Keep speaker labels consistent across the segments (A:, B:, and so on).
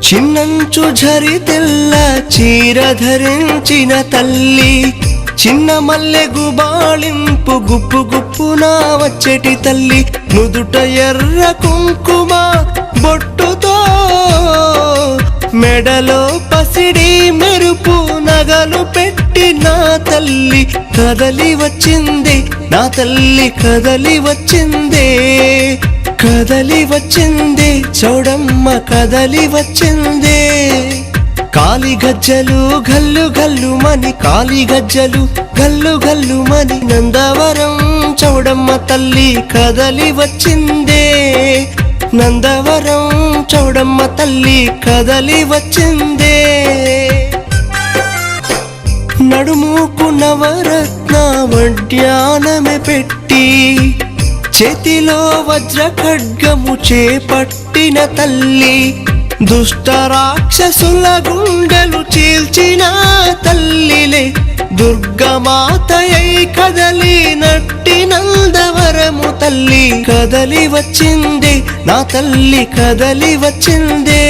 A: చిన్నంచు ఝరి తెల్ల చీర ధరించిన తల్లి, చిన్న మల్లె గుబాళింపు గుప్పు గుప్పున వచ్చేటి తల్లి, నుదుట ఎర్ర కుంకుమ బొట్టుతో మెడలో పసిడి మెరుపు నగలు పెట్టిన తల్లి కదలి వచ్చింది, నా తల్లి కదలి వచ్చిందే, కదలి వచ్చిందే చౌడమ్మ కదలి వచ్చిందే. కాలి గజ్జలు గల్లు గల్లు మని, కాలి గజ్జలు గల్లు గల్లు మని, నందవరం చౌడమ్మ తల్లి కదలి వచ్చిందే, నందవరం చౌడమ్మ తల్లి కదలి వచ్చిందే. నడుముకు నవరత్న వడ్యానమే పెట్టి, చేతిలో వజ్ర ఖడ్గము చేపట్టిన తల్లి, దుష్ట రాక్షసుల గుండెలు చీల్చిన తల్లిలే, దుర్గమాతయై కదలి నట్టి నందవరము తల్లి కదలి వచ్చిందే, నా తల్లి కదలి వచ్చిందే,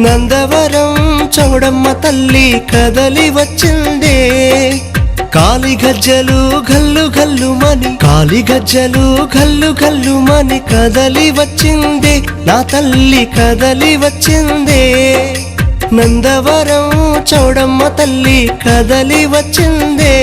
A: నందవరం చౌడమ్మ తల్లి కదలి వచ్చిందే. కాలి గజ్జలు గల్లు గల్లు మని, కాలి గజ్జలు గల్లు గల్లు మని కదలి వచ్చిందే, నా తల్లి కదలి వచ్చిందే, నందవరం చౌడమ్మ తల్లి కదలి వచ్చిందే.